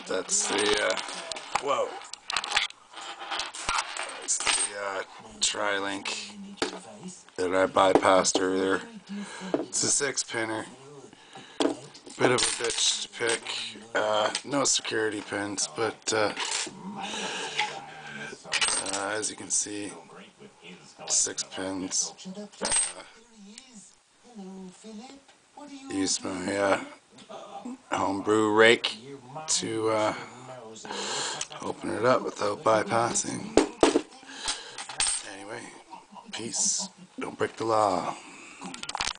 That's the, whoa. That's the tri-link that I bypassed earlier. It's a 6-pinner. Bit of a bitch to pick. No security pins, but as you can see, 6 pins. Use my homebrew rake to open it up without bypassing. Anyway, peace. Don't break the law.